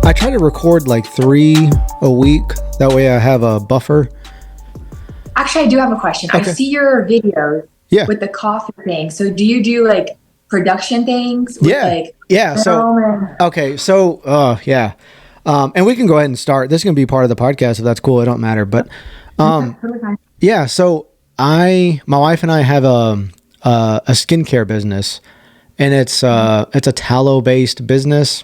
I try to record like 3 a week. That way I have a buffer. Actually, I do have a question. Okay. I see your videos Yeah. with the coffee thing. So do you do like production things with like Yeah. Okay. So, yeah. And we can go ahead and start. This is going to be part of the podcast if that's cool. It don't matter. But, yeah. So my wife and I have a skincare business, and it's a tallow based business,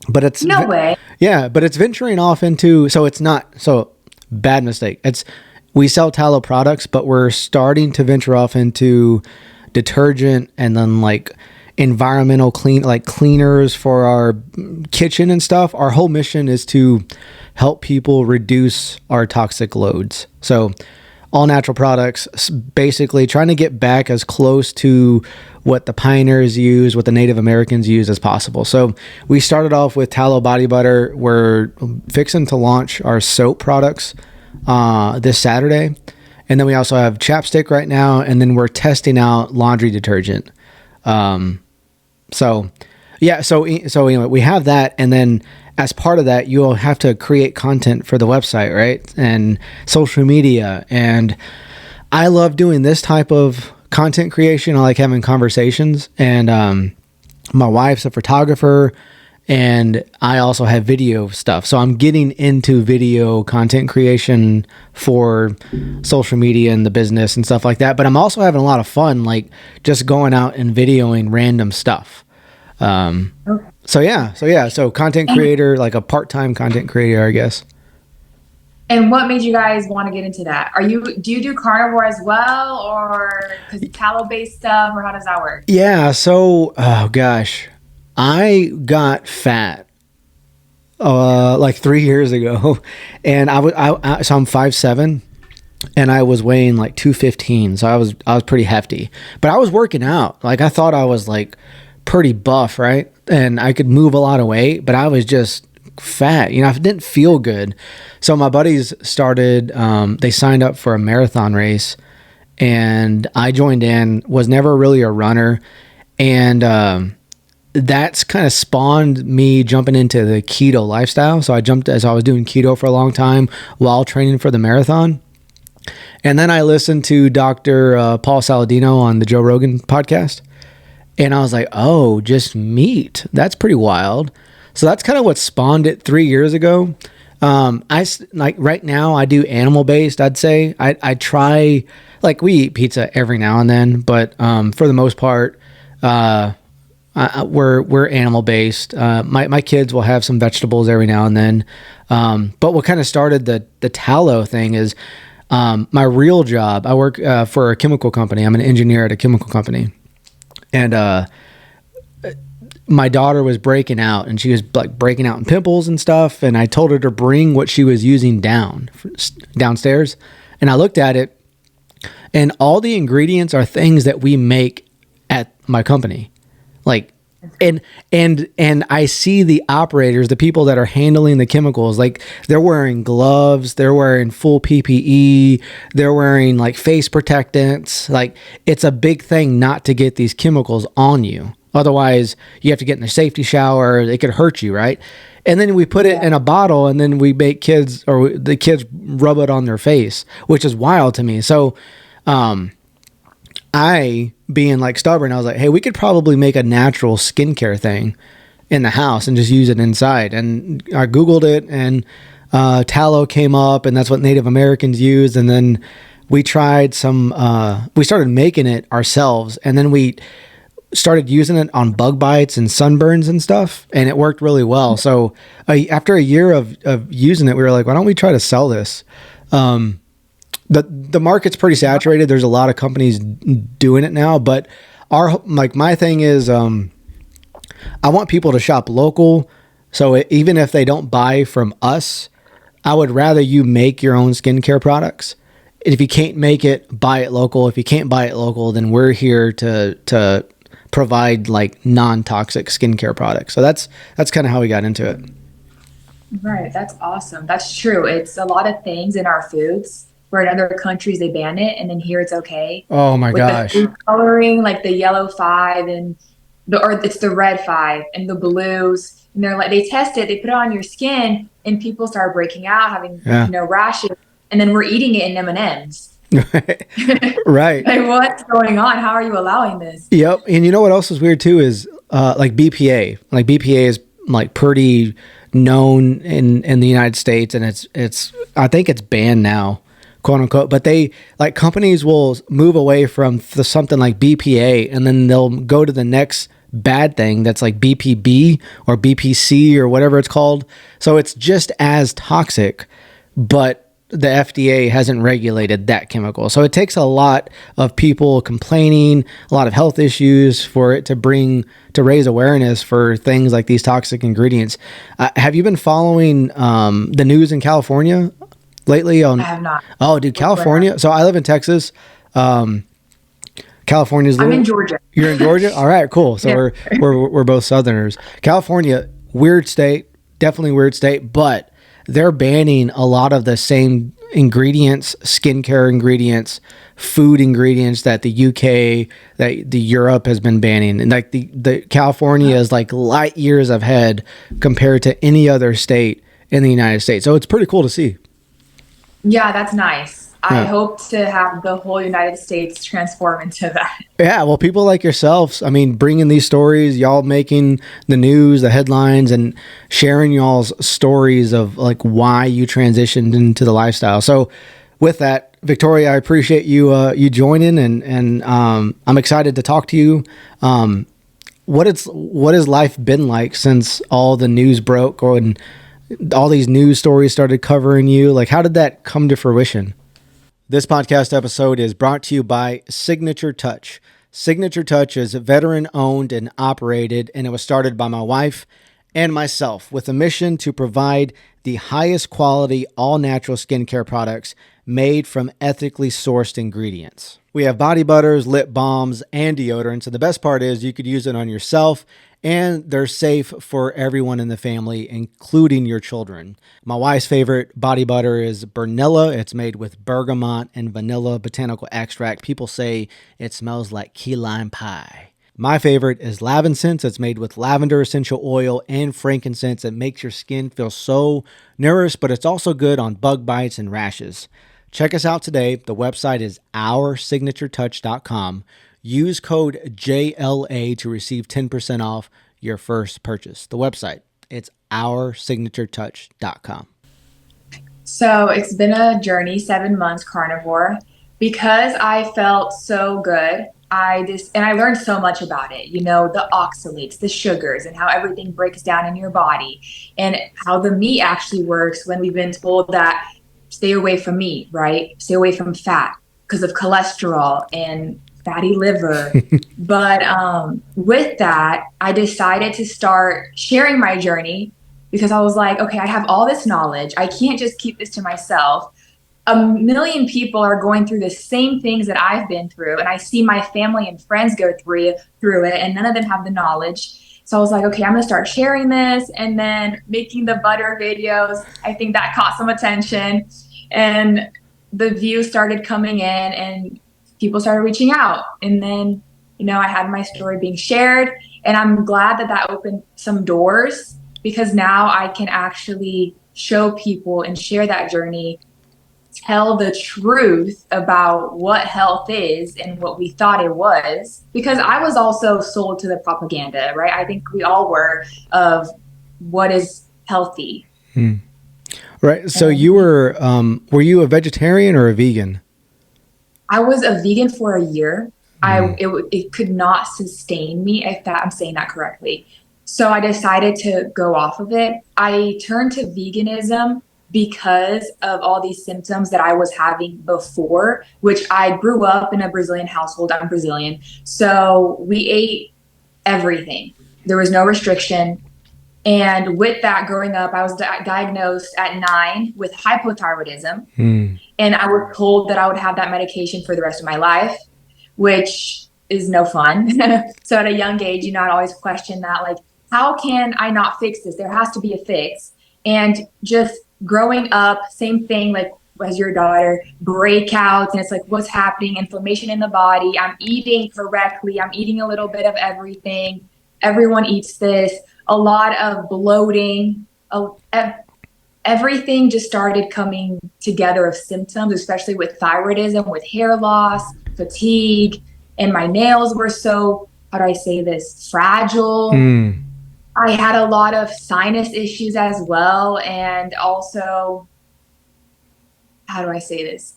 but it's no way. Yeah, but it's venturing off into, so it's not, so bad mistake. We sell tallow products, but we're starting to venture off into detergent and then like environmental cleaners for our kitchen and stuff. Our whole mission is to help people reduce our toxic loads. So all natural products, basically trying to get back as close to what the pioneers use, what the Native Americans use as possible. So we started off with tallow body butter. We're fixing to launch our soap products this Saturday. And then we also have chapstick right now. And then we're testing out laundry detergent. So anyway, we have that. And then as part of that, you'll have to create content for the website, right? And social media. And I love doing this type of content creation. I like having conversations. And my wife's a photographer, and I also have video stuff. So I'm getting into video content creation for social media and the business and stuff like that. But I'm also having a lot of fun, like just going out and videoing random stuff. Okay. So content creator, like a part-time content creator, I guess. And what made you guys want to get into that? Do you do carnivore as well, or because tallow-based stuff, or how does that work? Yeah. So, oh gosh, I got fat, like 3 years ago, and so I'm 5'7", and I was weighing like 215. So I was pretty hefty, but I was working out. Like I thought I was like pretty buff, right? And I could move a lot of weight, but I was just fat. I didn't feel good. So my buddies started, they signed up for a marathon race, and I joined in, was never really a runner. And that's kind of spawned me jumping into the keto lifestyle. So I was doing keto for a long time while training for the marathon. And then I listened to Dr. Paul Saladino on the Joe Rogan podcast. And I was like, oh, just meat. That's pretty wild. So that's kind of what spawned it 3 years ago. Right now I do animal based. I'd say I try, like we eat pizza every now and then, but for the most part, we're animal based. My kids will have some vegetables every now and then. But what kind of started the tallow thing is my real job. I work for a chemical company. I'm an engineer at a chemical company. And my daughter was breaking out, and she was like breaking out in pimples and stuff. And I told her to bring what she was using downstairs. And I looked at it, and all the ingredients are things that we make at my company. Like, and I see the operators, the people that are handling the chemicals, like they're wearing gloves, they're wearing full PPE, they're wearing like face protectants. Like it's a big thing not to get these chemicals on you. Otherwise you have to get in the safety shower. It could hurt you. Right. And then we put it in a bottle, and then we make the kids rub it on their face, which is wild to me. So, I, being like stubborn, I was like, hey, we could probably make a natural skincare thing in the house and just use it inside. And I Googled it, and tallow came up, and that's what Native Americans used. And then we tried we started making it ourselves, and then we started using it on bug bites and sunburns and stuff, and it worked really well. So after a year of using it, we were like, why don't we try to sell this? The market's pretty saturated. There's a lot of companies doing it now, but my thing is, I want people to shop local. So even if they don't buy from us, I would rather you make your own skincare products. If you can't make it, buy it local. If you can't buy it local, then we're here to provide like non-toxic skincare products. So that's kind of how we got into it. Right. That's awesome. That's true. It's a lot of things in our foods where in other countries they ban it, and then here it's okay. Oh my gosh. The food coloring, like the yellow 5 and or it's the red 5 and the blues. And they're like, they test it, they put it on your skin, and people start breaking out, having, Yeah. rashes. And then we're eating it in M&Ms. Right. Like, what's going on? How are you allowing this? Yep. And you know what else is weird too is like BPA. Like BPA is like pretty known in the United States, and it's I think it's banned now, quote unquote. But they like companies will move away from something like BPA, and then they'll go to the next bad thing that's like BPB or BPC or whatever it's called. So it's just as toxic, but the FDA hasn't regulated that chemical. So it takes a lot of people complaining, a lot of health issues for it to raise awareness for things like these toxic ingredients. Have you been following the news in California lately? I have not. Oh, dude, California. So I live in Texas. California's. I'm in Georgia. You're in Georgia? All right, cool. So Yeah. we're both Southerners. California, weird state, definitely weird state, but they're banning a lot of the same ingredients, skincare ingredients, food ingredients that the UK, that the Europe has been banning. And like the California is like light years ahead compared to any other state in the United States. So it's pretty cool to see. Yeah, that's nice. I Yeah. hope to have the whole United States transform into that. Yeah, well, people like yourselves, I mean, bringing these stories, y'all making the news, the headlines, and sharing y'all's stories of like why you transitioned into the lifestyle. So, with that, Victoria, I appreciate you joining, and I'm excited to talk to you. What has life been like since all the news broke, or and all these news stories started covering you? Like, how did that come to fruition? This podcast episode is brought to you by Signature Touch. Signature Touch is veteran owned and operated, and it was started by my wife and myself with a mission to provide the highest quality, all natural skincare products made from ethically sourced ingredients. We have body butters, lip balms, and deodorants, and the best part is you could use it on yourself, and they're safe for everyone in the family, including your children. My wife's favorite body butter is Bernilla. It's made with bergamot and vanilla botanical extract. People say it smells like key lime pie. My favorite is Lavensense. It's made with lavender essential oil and frankincense. It makes your skin feel so nourished, but it's also good on bug bites and rashes. Check us out today. The website is oursignaturetouch.com. Use code JLA to receive 10% off your first purchase. The website, it's oursignaturetouch.com. So it's been a journey, 7 months carnivore, because I felt so good. And I learned so much about it, the oxalates, the sugars, and how everything breaks down in your body, and how the meat actually works when we've been told that stay away from meat, right? Stay away from fat because of cholesterol and fatty liver. But with that, I decided to start sharing my journey because I was like, okay, I have all this knowledge. I can't just keep this to myself. A million people are going through the same things that I've been through, and I see my family and friends go through it, and none of them have the knowledge. So I was like, okay, I'm gonna start sharing this, and then making the butter videos. I think that caught some attention, and the views started coming in, and people started reaching out. And then, I had my story being shared, and I'm glad that that opened some doors, because now I can actually show people and share that journey, tell the truth about what health is and what we thought it was, because I was also sold to the propaganda, right? I think we all were, of what is healthy. Right. So you were you a vegetarian or a vegan? I was a vegan for a year. It could not sustain me, if I'm saying that correctly. So I decided to go off of it. I turned to veganism because of all these symptoms that I was having before, which I grew up in a Brazilian household. I'm Brazilian. So we ate everything. There was no restriction. And with that, growing up, I was diagnosed at 9 with hypothyroidism. And I was told that I would have that medication for the rest of my life, which is no fun. So at a young age, I'd always question that, like, how can I not fix this? There has to be a fix. And just growing up, same thing, like as your daughter, breakouts, and it's like, what's happening? Inflammation in the body. I'm eating correctly. I'm eating a little bit of everything. everyone eats this, a lot of bloating, everything just started coming together of symptoms, especially with thyroidism, with hair loss, fatigue, and my nails were so, how do I say this, fragile. Mm. I had a lot of sinus issues as well. And also, how do I say this?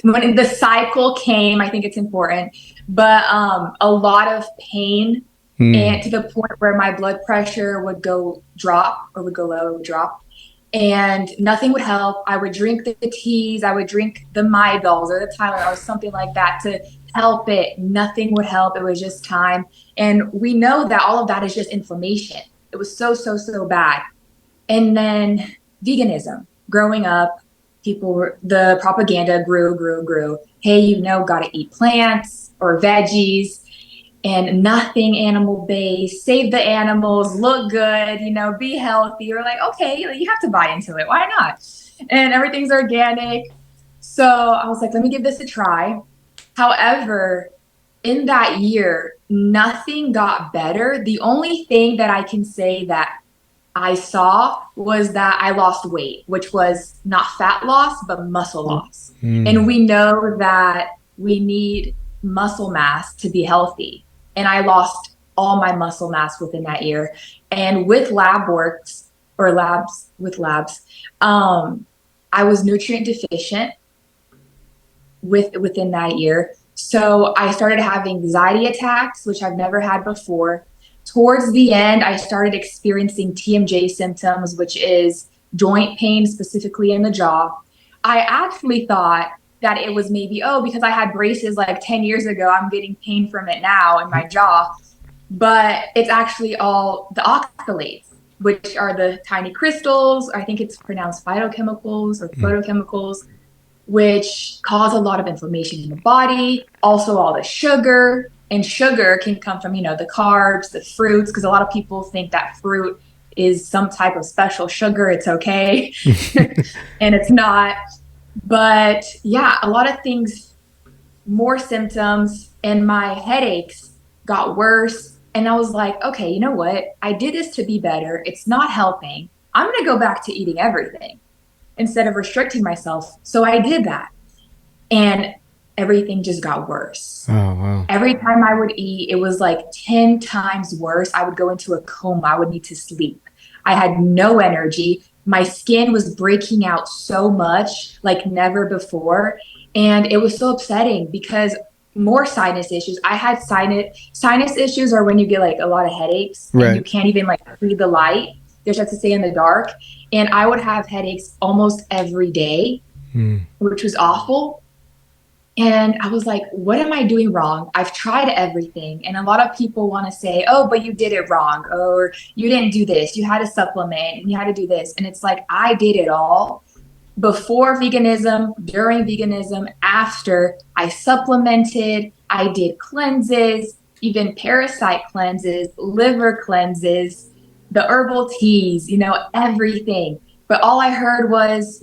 When the cycle came, I think it's important, but a lot of pain, and Mm. to the point where my blood pressure would go drop or would go low, would drop, and nothing would help. I would drink the teas, I would drink the Midals or the Tylenol or something like that to help it. Nothing would help. It was just time. And we know that all of that is just inflammation. It was so, so, so bad. And then veganism. Growing up, people were, the propaganda grew. Hey, gotta eat plants or veggies and nothing animal based, save the animals, look good, be healthy. You're like, okay, you have to buy into it. Why not? And everything's organic. So I was like, let me give this a try. However, in that year, nothing got better. The only thing that I can say that I saw was that I lost weight, which was not fat loss, but muscle loss. And Mm. we know that we need muscle mass to be healthy. And I lost all my muscle mass within that year. And with lab works or labs with labs, I was nutrient deficient within that year. So I started having anxiety attacks, which I've never had before. Towards the end, I started experiencing TMJ symptoms, which is joint pain, specifically in the jaw. I actually thought that it was maybe, oh, because I had braces like 10 years ago, I'm getting pain from it now in my jaw. But it's actually all the oxalates, which are the tiny crystals. I think it's pronounced phytochemicals or Mm. photochemicals, which cause a lot of inflammation in the body. Also, all the sugar, and sugar can come from, the carbs, the fruits, because a lot of people think that fruit is some type of special sugar. It's okay. And it's not. But yeah, a lot of things, more symptoms, and my headaches got worse. And I was like, okay, you know what? I did this to be better. It's not helping. I'm going to go back to eating everything instead of restricting myself. So I did that. And everything just got worse. Oh, wow. Every time I would eat, it was like 10 times worse. I would go into a coma. I would need to sleep. I had no energy. My skin was breaking out so much, like never before. And it was so upsetting because more sinus issues. I had sinus issues are when you get like a lot of headaches and you Right. can't even like breathe the light. You just have to stay in the dark. And I would have headaches almost every day, Mm. which was awful. And I was like, what am I doing wrong? I've tried everything. And a lot of people want to say, oh, but you did it wrong, or you didn't do this. You had to supplement and you had to do this. And it's like, I did it all before veganism, during veganism, after. I supplemented, I did cleanses, even parasite cleanses, liver cleanses, the herbal teas, everything. But all I heard was,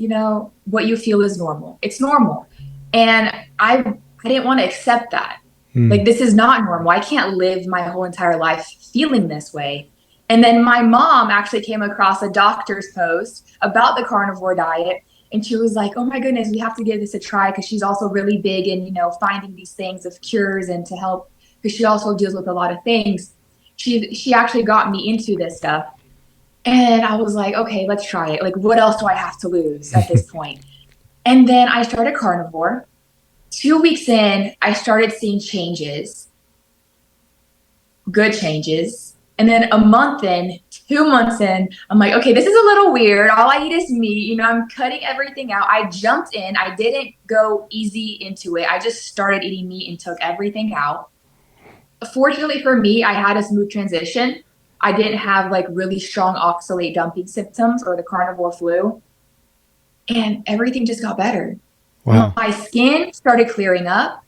what you feel is normal. It's normal. And I didn't want to accept that. Like, Mm. this is not normal. I can't live my whole entire life feeling this way. And then my mom actually came across a doctor's post about the carnivore diet. And she was like, oh my goodness, we have to give this a try, because she's also really big in, finding these things of cures and to help, because she also deals with a lot of things. She actually got me into this stuff. And I was like, okay, let's try it. Like, what else do I have to lose at this point? And then I started carnivore. 2 weeks in, I started seeing changes, good changes. And then a month in, 2 months in, I'm like, okay, this is a little weird. All I eat is meat. I'm cutting everything out. I jumped in. I didn't go easy into it. I just started eating meat and took everything out. Fortunately for me, I had a smooth transition. I didn't have like really strong oxalate dumping symptoms or the carnivore flu. And everything just got better. Wow. My skin started clearing up.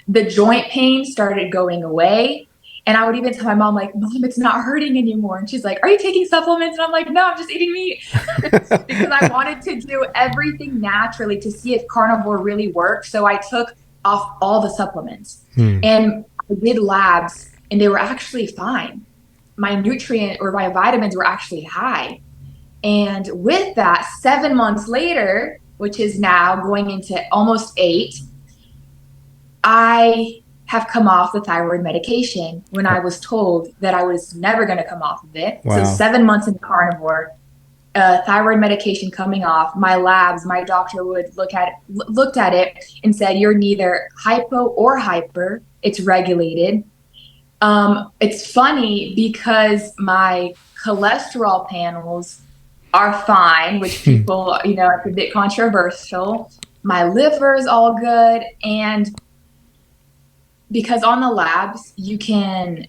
The joint pain started going away. And I would even tell my mom, like, Mom, it's not hurting anymore. And she's like, are you taking supplements? And I'm like, no, I'm just eating meat. Because I wanted to do everything naturally to see if carnivore really worked. So I took off all the supplements. Mm. And I did labs, and they were actually fine. my nutrient or my vitamins were actually high. And with that, 7 months later, which is now going into almost 8, I have come off the thyroid medication when I was told that I was never going to come off of it. So Wow. 7 months in carnivore, thyroid medication coming off, my labs, my doctor would looked at it and said, you're neither hypo or hyper. It's regulated. It's funny because my cholesterol panels are fine, which people, it's a bit controversial. My liver is all good. And because on the labs, you can,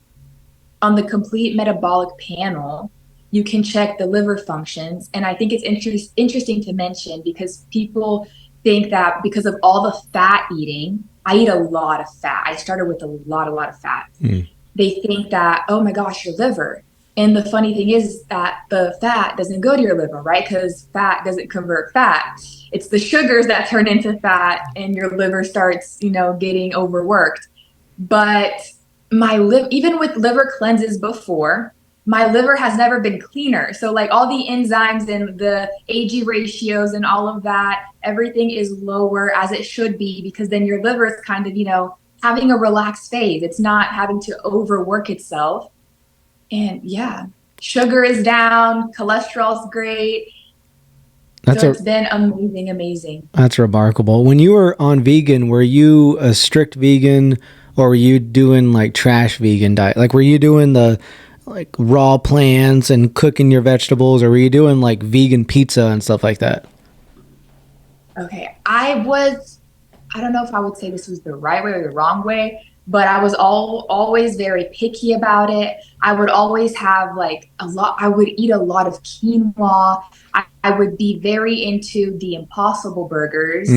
on the complete metabolic panel, you can check the liver functions. And I think it's interesting to mention because people think that because of all the fat eating, I eat a lot of fat. I started with a lot of fat. They think that, oh my gosh, your liver. And the funny thing is that the fat doesn't go to your liver, right? Because fat doesn't convert fat. It's the sugars that turn into fat and your liver starts, getting overworked. But even with liver cleanses before, my liver has never been cleaner. So like all the enzymes and the AG ratios and all of that, everything is lower as it should be because then your liver is kind of, having a relaxed phase. It's not having to overwork itself. And yeah, sugar is down, cholesterol's great. It's been amazing. That's remarkable. When you were on vegan, were you a strict vegan or were you doing like trash vegan diet? Like were you doing the like raw plants and cooking your vegetables, or were you doing like vegan pizza and stuff like that? Okay, I don't know if I would say this was the right way or the wrong way, but I was always very picky about it. I would always have like I would eat a lot of quinoa. I would be very into the Impossible burgers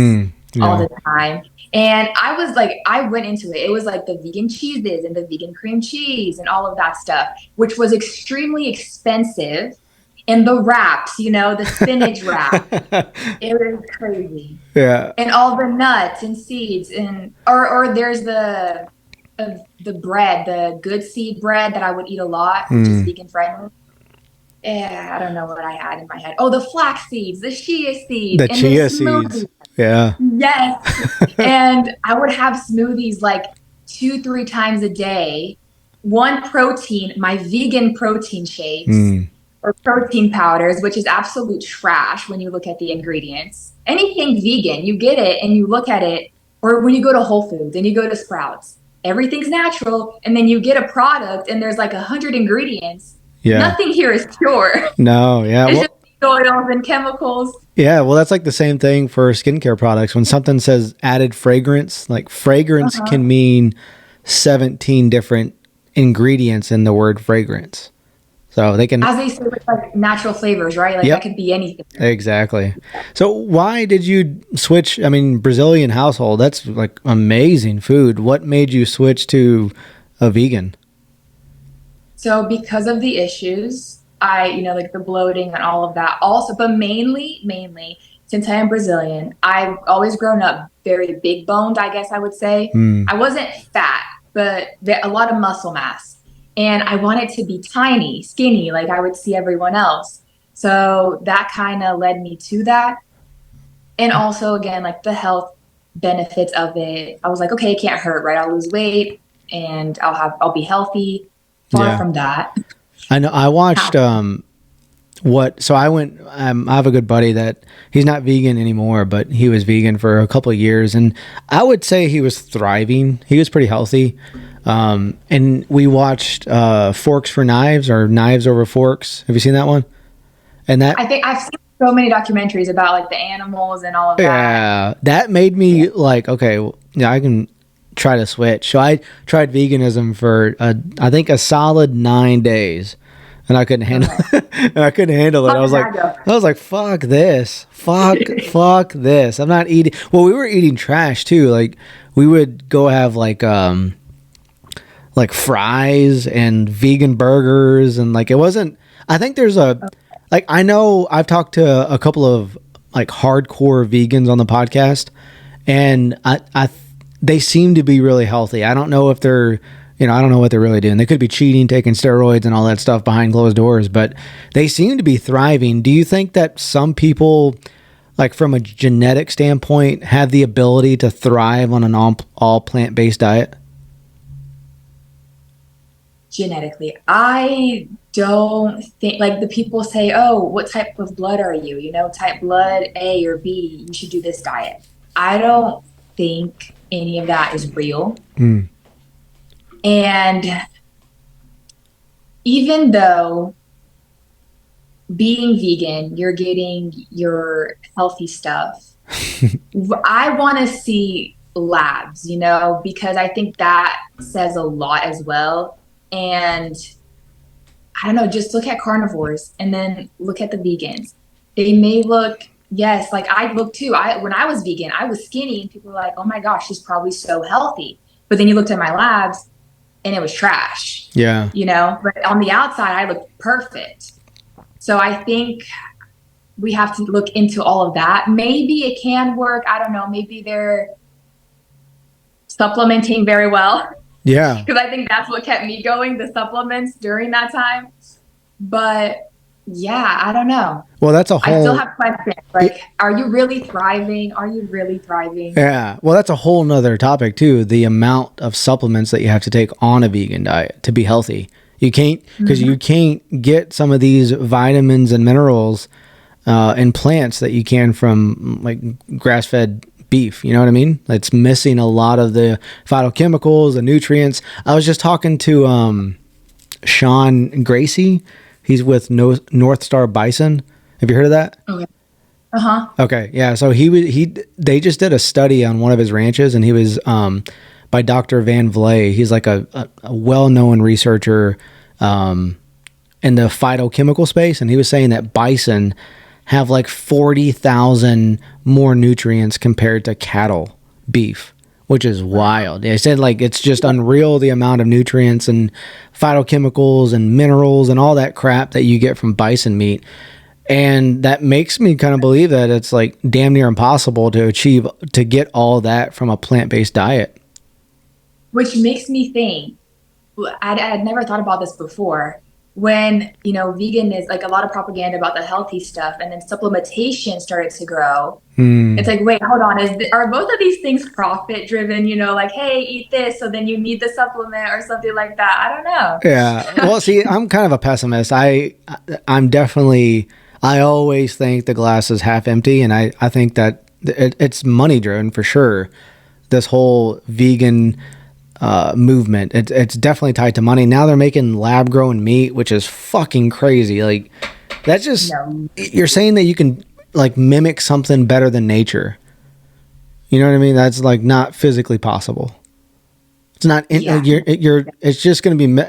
all the time. And I went into it. It was like the vegan cheeses and the vegan cream cheese and all of that stuff, which was extremely expensive. And the wraps, the spinach wrap, it was crazy. Yeah. And all the nuts and seeds or there's the bread, the good seed bread that I would eat a lot, which is vegan friendly. Yeah, I don't know what I had in my head. Oh, the flax seeds, the chia seeds, The chia seeds. Yeah. Yes. And I would have smoothies like 2-3 times a day. One protein, my vegan protein shakes. Or protein powders, which is absolute trash when you look at the ingredients. Anything vegan, you get it and you look at it, or when you go to Whole Foods and you go to Sprouts, everything's natural, and then you get a product and there's like 100 ingredients. Yeah. Nothing here is pure. No, yeah. It's just oils and chemicals. Yeah, well, that's like the same thing for skincare products. When something says added fragrance, like fragrance can mean 17 different ingredients in the word fragrance. So they can, as they say, with like natural flavors, right? Like that could be anything. Exactly. So why did you switch? I mean, Brazilian household, that's like amazing food. What made you switch to a vegan? So because of the issues, like the bloating and all of that also, but mainly since I am Brazilian, I've always grown up very big boned, I guess I would say. I wasn't fat, but a lot of muscle mass. And I wanted to be tiny, skinny, like I would see everyone else. So that kind of led me to that. And also, again, like the health benefits of it. I was like, okay, it can't hurt, right? I'll lose weight and I'll be healthy. Far from that. I know. I watched, so I went, I have a good buddy that he's not vegan anymore, but he was vegan for a couple of years. And I would say he was thriving. He was pretty healthy. And we watched Forks for Knives, or Knives Over Forks. Have you seen that one? And that, I think I've seen so many documentaries about like the animals and all of that. Yeah, that made me like, okay, yeah, I can try to switch. So I tried veganism for I think a solid 9 days, and I couldn't handle it. I was like, fuck this, fuck this. I'm not eating. Well, we were eating trash too. Like we would go have like fries and vegan burgers, and like it wasn't. I think there's like I know I've talked to a couple of like hardcore vegans on the podcast, and they seem to be really healthy. I don't know if they're I don't know what they're really doing. They could be cheating, taking steroids and all that stuff behind closed doors, but they seem to be thriving. Do you think that some people, like from a genetic standpoint, have the ability to thrive on an all plant-based diet? Genetically, I don't think, like, the people say, oh, what type of blood are you? Type blood A or B, you should do this diet. I don't think any of that is real. Mm. And even though being vegan, you're getting your healthy stuff, I want to see labs, because I think that says a lot as well. And I don't know, just look at carnivores and then look at the vegans. They may look, yes, like I look too. When I was vegan, I was skinny and people were like, oh my gosh, she's probably so healthy. But then you looked at my labs and it was trash. Yeah. But on the outside, I looked perfect. So I think we have to look into all of that. Maybe it can work. I don't know. Maybe they're supplementing very well. Yeah. Because I think that's what kept me going, the supplements during that time. But yeah, I don't know. Well, that's a whole. I still have questions. Like, are you really thriving? Are you really thriving? Yeah. Well, that's a whole nother topic too. The amount of supplements that you have to take on a vegan diet to be healthy. You can't, because you can't get some of these vitamins and minerals in plants that you can from like grass-fed beef. You know what I mean? It's missing a lot of the phytochemicals, the nutrients. I was just talking to Sean Gracie. He's with North Star Bison. Have you heard of that? Okay. Uh-huh. Okay. Yeah. So they just did a study on one of his ranches, and he was by Dr. Van Vley. He's like a well-known researcher in the phytochemical space, and he was saying that bison have like 40,000 more nutrients compared to cattle beef, which is wild. They said like it's just unreal the amount of nutrients and phytochemicals and minerals and all that crap that you get from bison meat. And that makes me kind of believe that it's like damn near impossible to get all that from a plant-based diet. Which makes me think, I'd never thought about this before. When, vegan is like a lot of propaganda about the healthy stuff, and then supplementation started to grow. It's like, wait, hold on. Are both of these things profit driven? Like, hey, eat this, so then you need the supplement or something like that. I don't know. Yeah. Well, see, I'm kind of a pessimist. I always think the glass is half empty, and I think that it's money driven for sure. This whole vegan movement, it's definitely tied to money. Now they're making lab grown meat, which is fucking crazy. Like, that's just you're saying that you can like mimic something better than nature. You know what I mean? That's like not physically possible. It's not. It's just going to be.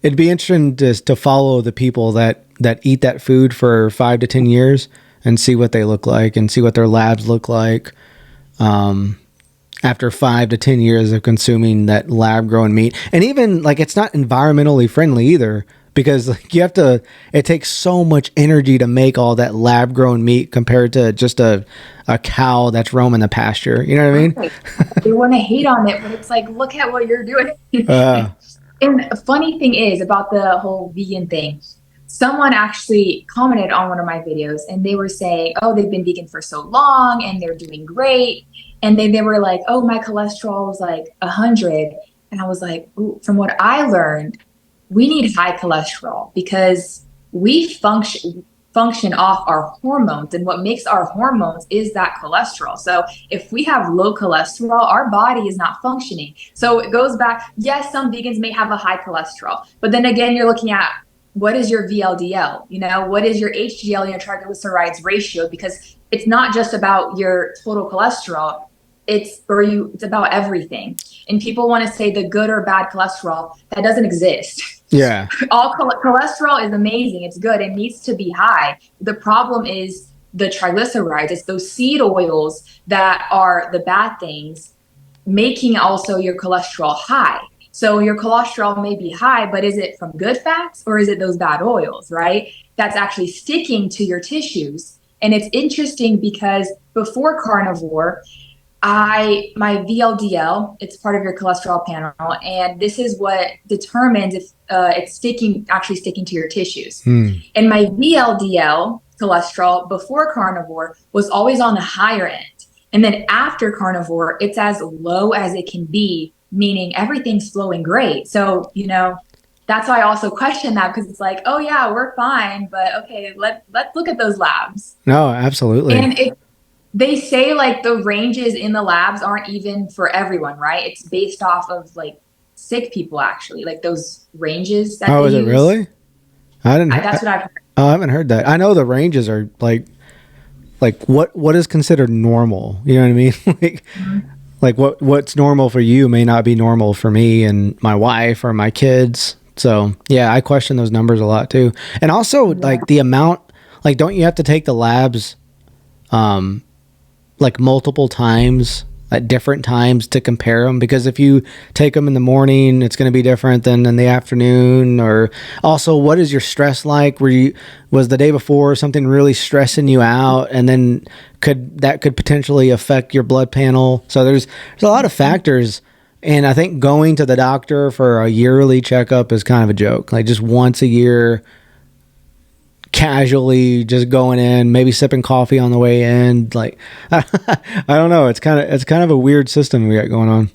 It'd be interesting to follow the people that eat that food for 5 to 10 years and see what they look like and see what their labs look like. After 5 to 10 years of consuming that lab grown meat. And even like, it's not environmentally friendly either, because like it takes so much energy to make all that lab grown meat compared to just a cow that's roaming the pasture. You know what I mean? They want to hate on it, but it's like, look at what you're doing. And the funny thing is about the whole vegan thing, someone actually commented on one of my videos and they were saying, oh, they've been vegan for so long and they're doing great. And they were like, oh, my cholesterol was like 100. And I was like, ooh, from what I learned, we need high cholesterol because we function off our hormones. And what makes our hormones is that cholesterol. So if we have low cholesterol, our body is not functioning. So it goes back. Yes, some vegans may have a high cholesterol, but then again, you're looking at what is your VLDL, what is your HDL and your triglycerides ratio? Because it's not just about your total cholesterol. It's about everything. And people want to say the good or bad cholesterol. That doesn't exist. Yeah. All cholesterol is amazing. It's good. It needs to be high. The problem is the triglycerides. It's those seed oils that are the bad things, making also your cholesterol high. So your cholesterol may be high, but is it from good fats or is it those bad oils, right? That's actually sticking to your tissues. And it's interesting because before carnivore, My VLDL, it's part of your cholesterol panel, and this is what determines if it's actually sticking to your tissues. Hmm. And my VLDL cholesterol before carnivore was always on the higher end. And then after carnivore, it's as low as it can be, meaning everything's flowing great. So, that's why I also question that, because it's like, oh yeah, we're fine, but okay, let's look at those labs. No, absolutely. And they say like the ranges in the labs aren't even for everyone, right? It's based off of like sick people, actually, like those ranges that Oh, they is it use. really? I didn't. That's what I've heard. Oh, I haven't heard that. I know the ranges are like what is considered normal. You know what I mean? like Mhm. like what's normal for you may not be normal for me and my wife or my kids. So yeah, I question those numbers a lot too. And also Yeah. like the amount. Like, don't you have to take the labs? Um, like multiple times at different times to compare them, because if you take them in the morning it's going to be different than in the afternoon. Or also, what is your stress like? Was the day before something really stressing you out, and then could potentially affect your blood panel? So there's a lot of factors. And I think going to the doctor for a yearly checkup is kind of a joke. Like, just once a year, casually just going in, maybe sipping coffee on the way in. Like, I don't know. It's kind of a weird system we got going on.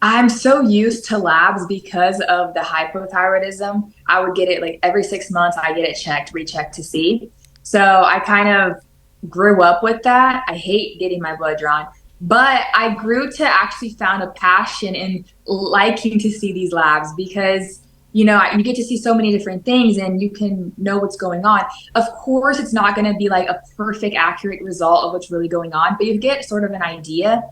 I'm so used to labs because of the hypothyroidism. I would get it like every 6 months, I get it checked, rechecked to see. So I kind of grew up with that. I hate getting my blood drawn, but I grew to actually found a passion in liking to see these labs because you get to see so many different things and you can know what's going on. Of course, it's not going to be like a perfect, accurate result of what's really going on, but you get sort of an idea.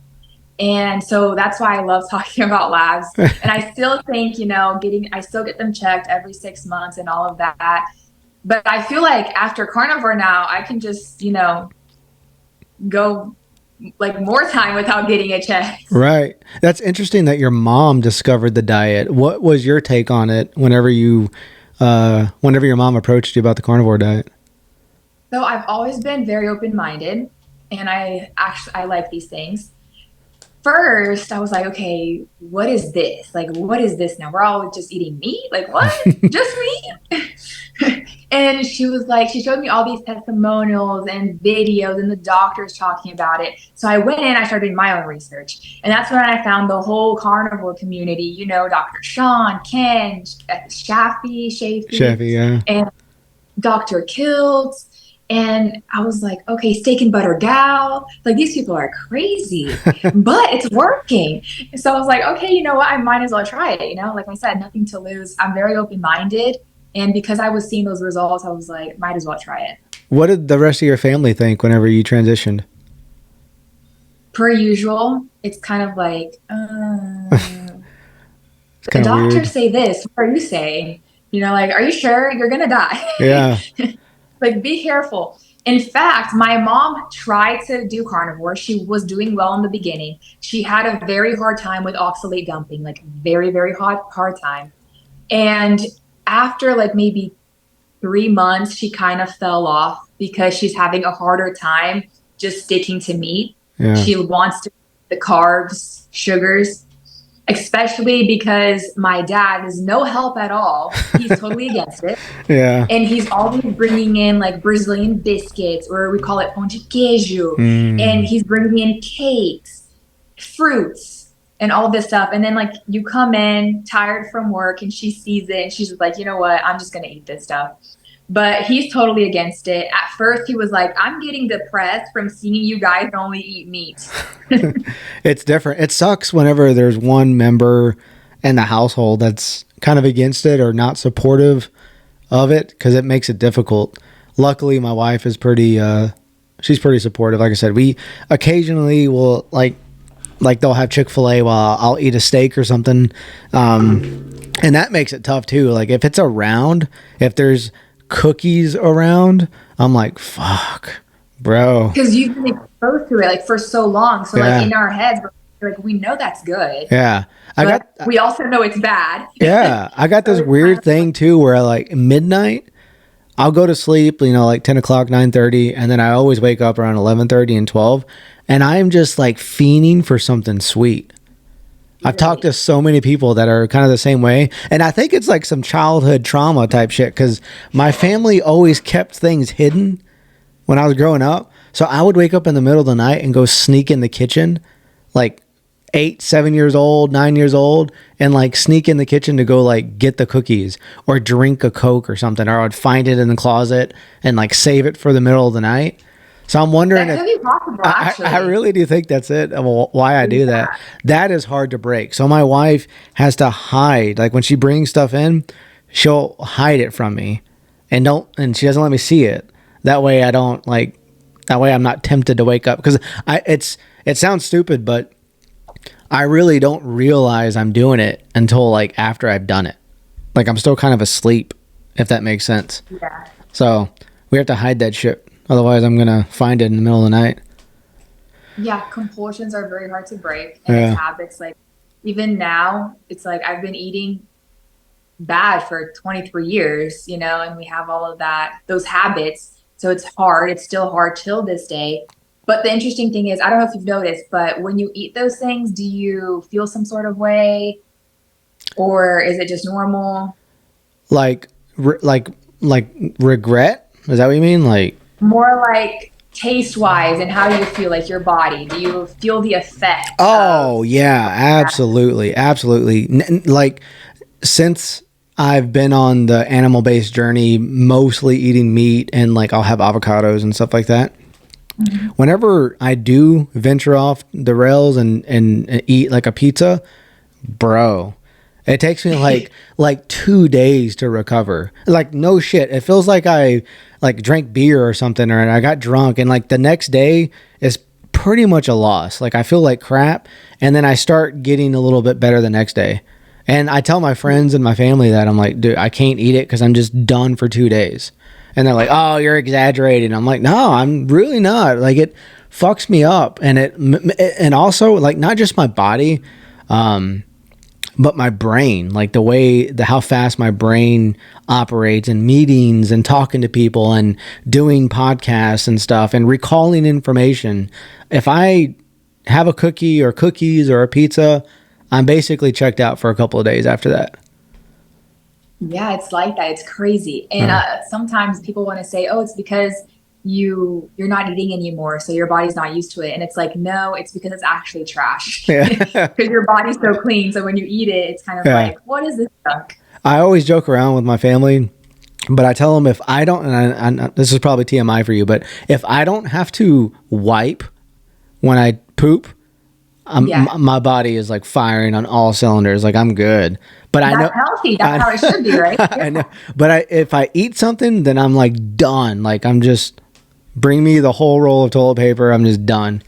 And so that's why I love talking about labs. And I still think, I still get them checked every 6 months and all of that. But I feel like after carnivore now, I can just, go like more time without getting a check. Right. That's interesting that your mom discovered the diet. What was your take on it whenever your mom approached you about the carnivore diet? So I've always been very open-minded and I like these things. First, I was like, okay, what is this? Like, what is this now? We're all just eating meat? Like, what? Just meat? And she showed me all these testimonials and videos and the doctors talking about it. So I went in, I started doing my own research. And that's when I found the whole carnivore community, Dr. Sean, Ken, Shafi, Chefy, yeah. and Dr. Kiltz. And I was like, okay, steak and butter gal. Like, these people are crazy, but it's working. So I was like, okay, you know what? I might as well try it. Like I said, nothing to lose. I'm very open minded. And because I was seeing those results, I was like, might as well try it. What did the rest of your family think whenever you transitioned? Per usual, it's kind of like, It's the kind of doctors weird. say this. What are you saying? Like, are you sure you're going to die? Yeah. Like, be careful. In fact, my mom tried to do carnivore. She was doing well in the beginning. She had a very hard time with oxalate dumping, like very, very hard time. And after like maybe 3 months, she kind of fell off because she's having a harder time just sticking to meat. Yeah. She wants to the carbs, sugars, especially because my dad is no help at all. He's totally against it. Yeah. And he's always bringing in like Brazilian biscuits, or we call it pão de queijo. And Mm. he's bringing in cakes, fruits, and all this stuff. And then like you come in tired from work and she sees it and she's just like, you know what? I'm just going to eat this stuff. But he's totally against it. At first, he was like, I'm getting depressed from seeing you guys only eat meat. It's different. It sucks whenever there's one member in the household that's kind of against it or not supportive of it, because it makes it difficult. Luckily, my wife is she's pretty supportive. Like I said, we occasionally will like they'll have Chick-fil-A while I'll eat a steak or something. And that makes it tough too. Like, if it's around, if there's cookies around, I'm like, fuck, bro. Because you've been exposed to it like for so long. So like Yeah. in our heads, we're like, we know that's good, Yeah. I but got we also know it's bad. Yeah, I got So this it's kind weird of like, thing too where like midnight I'll go to sleep, you know, like 10 o'clock, 9:30, and then I always wake up around 11:30 and 12, and I'm just like fiending for something sweet. I've talked to Really? so many people that are kind of the same way, and I think it's like some childhood trauma type shit because my family always kept things hidden when I was growing up. So I would wake up in the middle of the night and go sneak in the kitchen, like 8, 7 years old, 9 years old, and like sneak in the kitchen to go like get the cookies or drink a Coke or something, or I'd find it in the closet and like save it for the middle of the night. So I'm wondering That if could be possible, I actually. really do think that's it. Why I do that. That is hard to break. So my wife has to hide. Like when she brings stuff in, she'll hide it from me, and she doesn't let me see it. That way I don't like. That way I'm not tempted to wake up because it sounds stupid, but I really don't realize I'm doing it until like after I've done it. Like I'm still kind of asleep, if that makes sense. Yeah. So we have to hide that shit. Otherwise, I'm gonna find it in the middle of the night. Yeah, compulsions are very hard to break, and it's Yeah. habits. Like even now, it's like I've been eating bad for 23 years, and we have all of those habits. So it's hard. It's still hard till this day. But the interesting thing is, I don't know if you've noticed, but when you eat those things, do you feel some sort of way, or is it just normal? Like, like regret. Is that what you mean? Like, More like taste wise, and how do you feel like your body? Do you feel the effect of oh yeah, that? absolutely, absolutely. Like since I've been on the animal based journey, mostly eating meat and like I'll have avocados and stuff like that. Mhm. Whenever I do venture off the rails and eat like a pizza, bro, it takes me like 2 days to recover. Like no shit. It feels like I like drank beer or something, or I got drunk, and like the next day is pretty much a loss. Like I feel like crap, and then I start getting a little bit better the next day. And I tell my friends and my family that I'm like, dude, I can't eat it because I'm just done for 2 days. And they're like, oh, you're exaggerating. I'm like, no, I'm really not. Like it fucks me up, and and also like not just my body. Um, but my brain, like how fast my brain operates in meetings and talking to people and doing podcasts and stuff and recalling information. If I have a cookie or cookies or a pizza, I'm basically checked out for a couple of days after that. Yeah, it's like that. It's crazy. And Uh, sometimes people want to say, "Oh, it's because you're not eating anymore, so your body's not used to it." And it's like, no, it's because it's actually trash. yeah. Because your body's so clean. So when you eat it, it's kind of Yeah. like, what is this junk? I always joke around with my family, but I tell them if I don't, and this is probably TMI for you, but if I don't have to wipe when I poop, Yeah. my body is like firing on all cylinders. Like I'm good, but I know, That's healthy. That's how it I, should be, right? Yeah. I know, but if I eat something, then I'm like done. Like I'm just bring me the whole roll of toilet paper. I'm just done.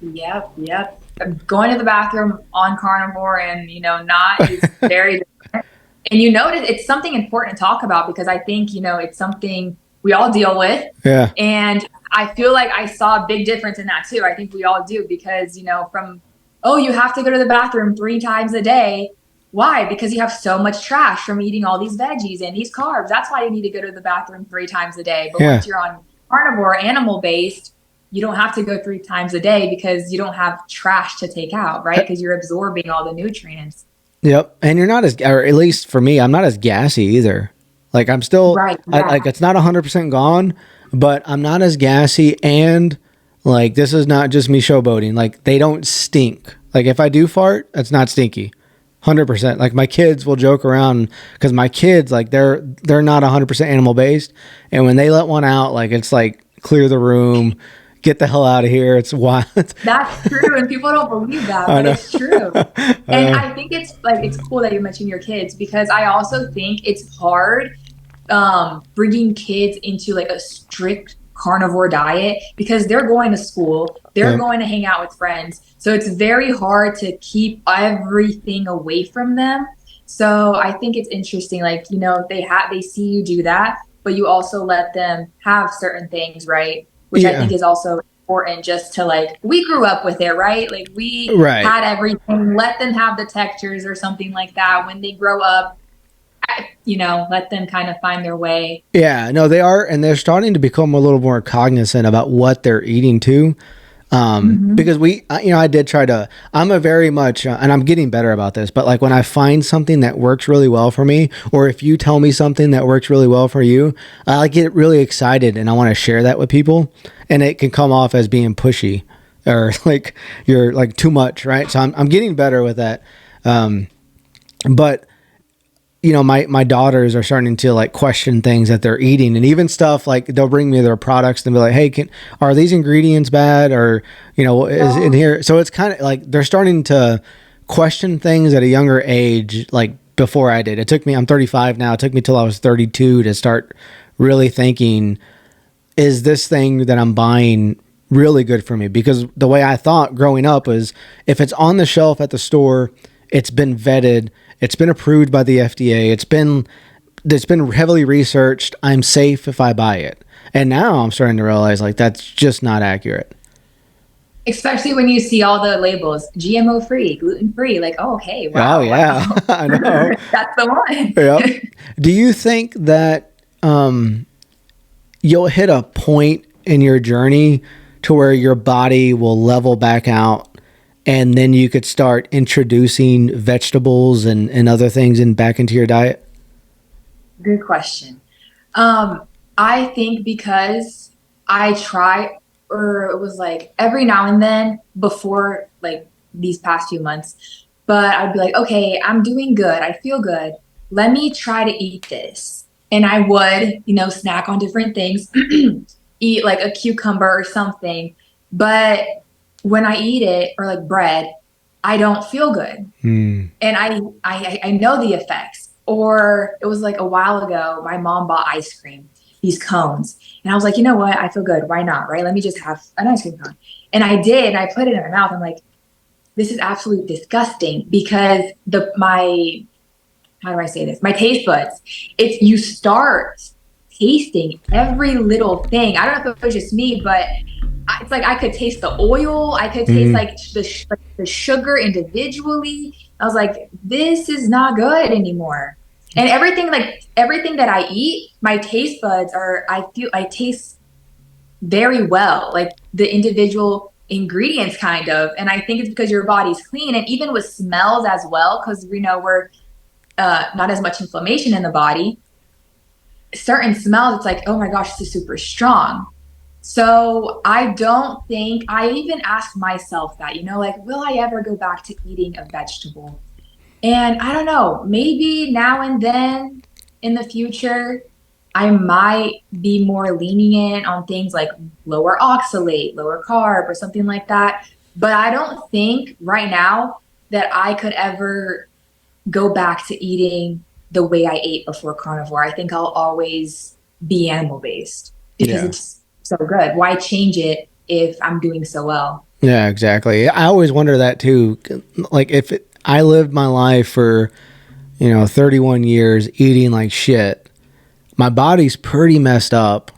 Yep, yep. Going to the bathroom on carnivore and not is very different. And you notice it's something important to talk about because I think it's something we all deal with, Yeah, and I feel like I saw a big difference in that too. I think we all do because from oh, you have to go to the bathroom 3 times a day. Why? Because you have so much trash from eating all these veggies and these carbs. That's why you need to go to the bathroom 3 times a day. But yeah, once you're on carnivore, animal based, you don't have to go 3 times a day because you don't have trash to take out, right? Because you're absorbing all the nutrients. yep. And you're not as, or at least for me, I'm not as gassy either. Like I'm still, Right. Yeah. like it's not 100% gone, but I'm not as gassy, and like this is not just me showboating. Like they don't stink. Like if I do fart, that's not stinky. 100%. Like my kids will joke around because my kids like they're not 100% animal based, and when they let one out, like it's like clear the room, get the hell out of here. It's wild. That's true, and people don't believe that, I but know. it's true. And Uh, I think it's cool that you mentioned your kids because I also think it's hard bringing kids into like a strict carnivore diet because they're going to school, they're yeah, going to hang out with friends. So it's very hard to keep everything away from them. So I think it's interesting, like, they see you do that, but you also let them have certain things, right? Which I yeah, think is also important just to like, we grew up with it, right? Like we right. had everything, let them have the textures or something like that when they grow up let them kind of find their way. Yeah, no, they are, and they're starting to become a little more cognizant about what they're eating too. Hmm. Because I did try to. I'm a very much, and I'm getting better about this. But like when I find something that works really well for me, or if you tell me something that works really well for you, I get really excited and I want to share that with people. And it can come off as being pushy, or like you're like too much, right? So I'm getting better with that. But my daughters are starting to like question things that they're eating, and even stuff like they'll bring me their products and be like, hey, are these ingredients bad, or is in here? So it's kind of like they're starting to question things at a younger age, like before I did. I'm 35 now. It took me till I was 32 to start really thinking, is this thing that I'm buying really good for me? Because the way I thought growing up was, if it's on the shelf at the store, it's been vetted, it's been approved by the FDA, it's been heavily researched, I'm safe if I buy it. And now I'm starting to realize like that's just not accurate. Especially when you see all the labels, GMO free, gluten free, like, oh, okay, Oh wow, yeah, wow. I know. That's the Yep. one. Do you think that you'll hit a point in your journey to where your body will level back out, and then you could start introducing vegetables and other things back into your diet? Good question. I think because I try, or it was like every now and then before like these past few months, but I'd be like, okay, I'm doing good. I feel good. Let me try to eat this. And I would, snack on different things, eat like a cucumber or something. But when I eat it, or like bread, I don't feel good, Hmm. and I know the effects. Or it was like a while ago, my mom bought ice cream, these cones, and I was like, you know what? I feel good. Why not? Right? Let me just have an ice cream cone. And I did. And I put it in my mouth. I'm like, this is absolutely disgusting because the my how do I say this? My taste buds. It's you start tasting every little thing. I don't know if it was just me, but it's like I could taste the oil. I could taste Hmm. like the sugar individually. I was like, this is not good anymore. And everything that I eat, my taste buds are. I taste very well, like the individual ingredients, kind of. And I think it's because your body's clean, and even with smells as well, because we know we're not as much inflammation in the body. Certain smells, it's like, oh my gosh, this is super strong. So I don't think I even asked myself that, like, will I ever go back to eating a vegetable? And I don't know, maybe now and then in the future, I might be more lenient on things like lower oxalate, lower carb, or something like that. But I don't think right now that I could ever go back to eating the way I ate before carnivore. I think I'll always be animal based because Yeah. it's so good. Why change it if I'm doing so well? Yeah, exactly. I always wonder that too. Like I lived my life for 31 years eating like shit, my body's pretty messed up.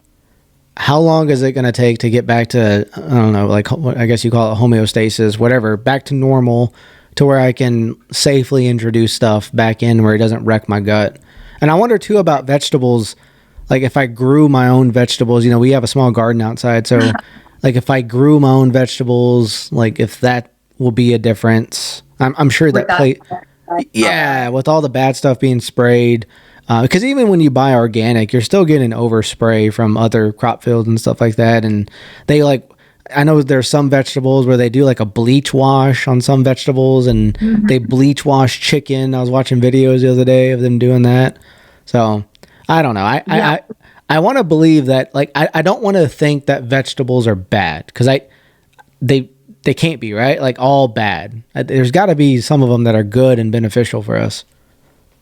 How long is it going to take to get back to, I don't know, like I guess you call it homeostasis, whatever, back to normal, to where I can safely introduce stuff back in where it doesn't wreck my gut? And I wonder too about vegetables. Like if I grew my own vegetables, we have a small garden outside. So like if I grew my own vegetables, like if that will be a difference. I'm sure With that that, play. I saw Yeah, that. with all the bad stuff being sprayed. Because even when you buy organic, you're still getting overspray from other crop fields and stuff like that. And they like, I know there's some vegetables where they do like a bleach wash on some vegetables, and they Mhm. bleach wash chicken. I was watching videos the other day of them doing that. So I don't know. Yeah, I want to believe that, like, I don't want to think that vegetables are bad, because they, they can't be, right? Like all bad. There's got to be some of them that are good and beneficial for us.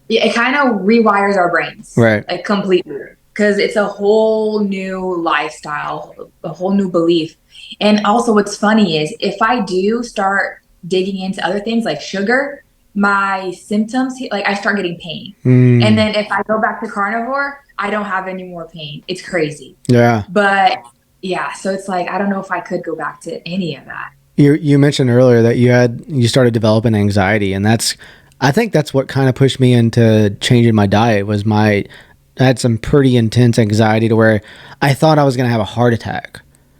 yeah, it kind of rewires our brains Right. like completely because it's a whole new lifestyle, a whole new belief. And also, what's funny is if I do start digging into other things like sugar, my symptoms, like I start getting pain. And Mm, then if I go back to carnivore, I don't have any more pain. It's crazy. yeah. But yeah, so it's like I don't know if I could go back to any of that. You mentioned earlier that you started developing anxiety, and that's I think that's what kind of pushed me into changing my diet was I had some pretty intense anxiety to where I thought I was going to have a heart attack.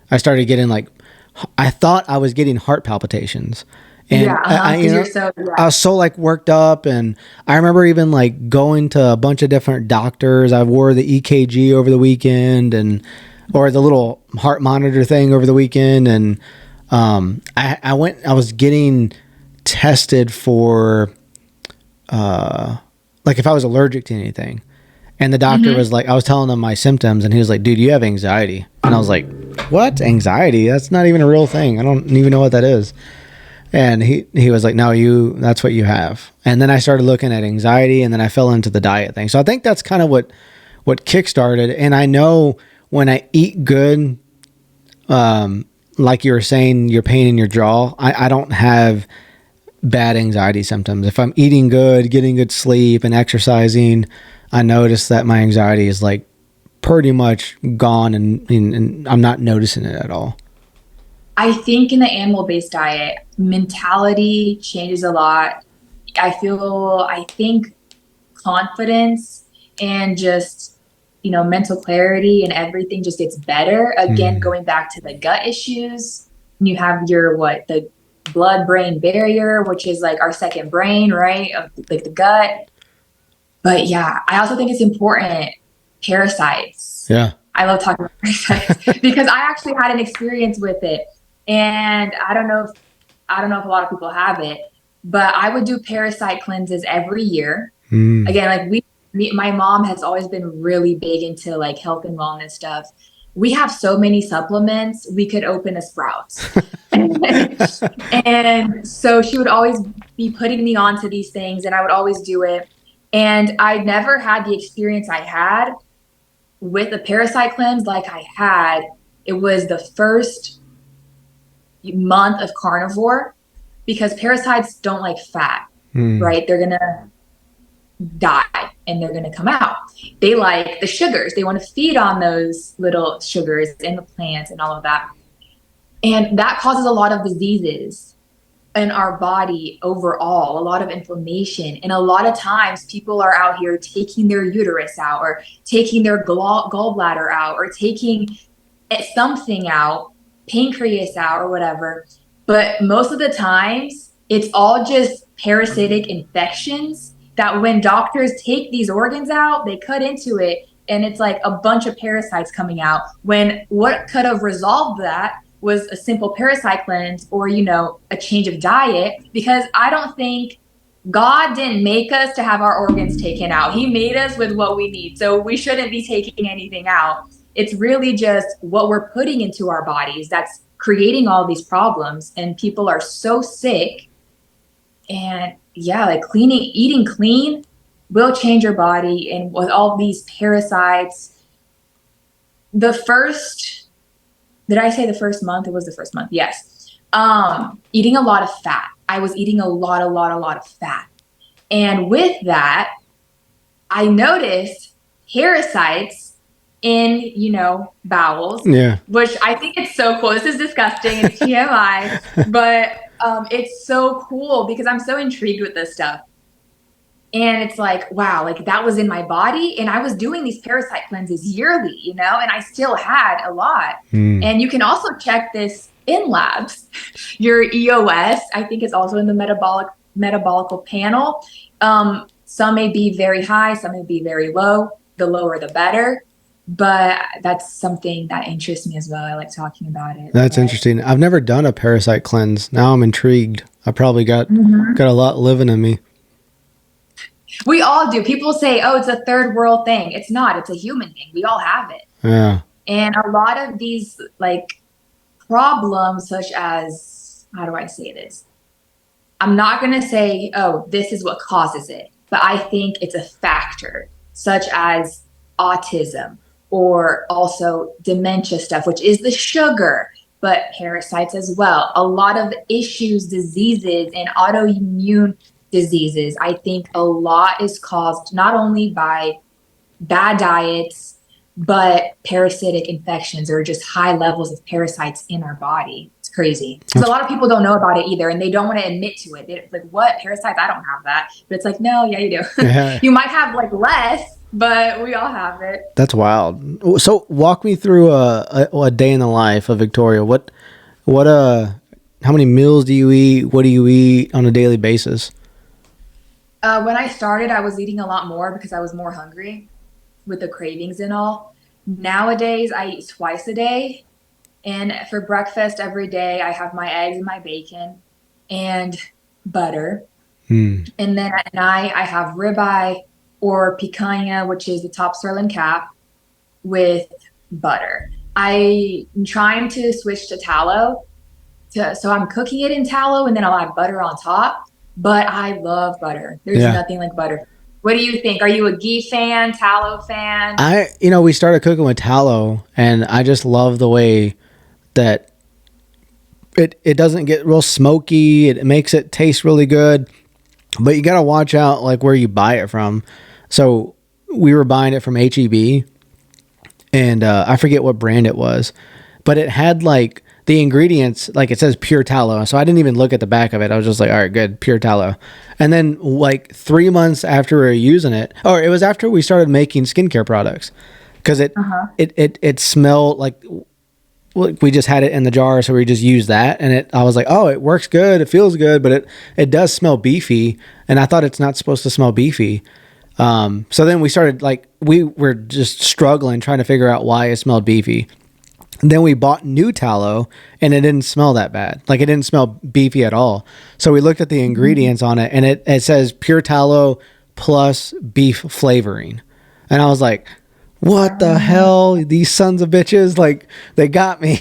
I started getting like, I thought I was getting heart palpitations. Yeah, And uh-huh, you because you're know, so, I yeah. was so like worked up, and I remember even like going to a bunch of different doctors. I wore the EKG over the weekend, and or the little heart monitor thing over the weekend, and I went. I was getting tested for like if I was allergic to anything, and the doctor was Hmm. like, I was telling him my symptoms, and he was like, "Dude, you have anxiety," and I was like, "What anxiety? That's not even a real thing. I don't even know what that is." And he was like, "No, that's what you have." And then I started looking at anxiety, and then I fell into the diet thing. So I think that's kind of what kickstarted. And I know when I eat good, like you were saying, your pain in your jaw, I don't have bad anxiety symptoms. If I'm eating good, getting good sleep, and exercising, I notice that my anxiety is like pretty much gone, and I'm not noticing it at all. I think in the animal-based diet, mentality changes a lot. I think confidence and just, mental clarity and everything just gets better. Again, Mm. going back to the gut issues, you have the blood brain barrier, which is like our second brain, right? Of like the gut. But yeah, I also think it's important. Parasites. Yeah. I love talking about parasites because I actually had an experience with it. And I don't know if a lot of people have it, but I would do parasite cleanses every year. Mm. Again, like my mom has always been really big into like health and wellness stuff. We have so many supplements, we could open a Sprouts. And so she would always be putting me onto these things, and I would always do it. And I never had the experience I had with a parasite cleanse like I had. It was the first month of carnivore because parasites don't like fat, Mm. right? They're going to die and they're going to come out. They like the sugars. They want to feed on those little sugars in the plants and all of that. And that causes a lot of diseases in our body overall, a lot of inflammation. And a lot of times people are out here taking their uterus out or taking their gallbladder out or taking something out, pancreas out or whatever. But most of the times it's all just parasitic infections that when doctors take these organs out, they cut into it and it's like a bunch of parasites coming out when what could have resolved that was a simple parasite cleanse or, a change of diet. Because I don't think God didn't make us to have our organs taken out. He made us with what we need. So we shouldn't be taking anything out. It's really just what we're putting into our bodies that's creating all these problems. And people are so sick. And yeah, like eating clean will change your body. And with all these parasites, the first, did I say the first month? It was the first month. Yes. Eating a lot of fat. I was eating a lot of fat. And with that, I noticed parasites in, bowels, Yeah. which I think it's so cool. This is disgusting. It's TMI, but it's so cool because I'm so intrigued with this stuff. And it's like, wow, like that was in my body. And I was doing these parasite cleanses yearly, and I still had a lot. Mm. And you can also check this in labs. Your EOS, I think, is also in the metabolical panel. Some may be very high, some may be very low. The lower, the better. But that's something that interests me as well. I like talking about it. That's But interesting. I've never done a parasite cleanse. Now I'm intrigued. I probably got Mhm. a lot living in me. We all do. People say, oh, it's a third world thing. It's not, it's a human thing. We all have it. Yeah. And a lot of these like problems, such as, how do I say this? I'm not going to say, oh, this is what causes it, but I think it's a factor, such as autism or also dementia stuff, which is the sugar, but parasites as well. A lot of issues, diseases, and autoimmune diseases, I think a lot is caused not only by bad diets, but parasitic infections or just high levels of parasites in our body. It's crazy. Because a lot of people don't know about it either, and they don't want to admit to it. They're like, what? Parasites? I don't have that. But it's like, no, yeah, you do. Yeah. You might have like less, but we all have it. That's wild. So walk me through a day in the life of Victoria. How many meals do you eat? What do you eat on a daily basis? When I started, I was eating a lot more because I was more hungry with the cravings and all. Nowadays, I eat twice a day. And for breakfast every day, I have my eggs and my bacon and butter. Hmm. And then at night, I have ribeye or picanha, which is the top sirloin cap, with butter. I'm trying to switch to tallow. So I'm cooking it in tallow and then I'll add butter on top. But I love butter. There's Yeah. nothing like butter. What do you think? Are you a ghee fan, tallow fan? We started cooking with tallow, and I just love the way that it doesn't get real smoky. It makes it taste really good, but you got to watch out like where you buy it from. So we were buying it from HEB, and I forget what brand it was, but it had like the ingredients, like it says pure tallow. So I didn't even look at the back of it. I was just like, all right, good, pure tallow. And then like 3 months after we were using it, or it was after we started making skincare products, because it smelled like we just had it in the jar, so we just used that, and I was like, oh, it works good, it feels good, but it does smell beefy, and I thought it's not supposed to smell beefy. So then we started, like, we were just struggling trying to figure out why it smelled beefy. Then we bought new tallow, and it didn't smell that bad. Like, it didn't smell beefy at all. So we looked at the ingredients on it, and it says pure tallow plus beef flavoring. And I was like, what the hell? These sons of bitches, like, they got me.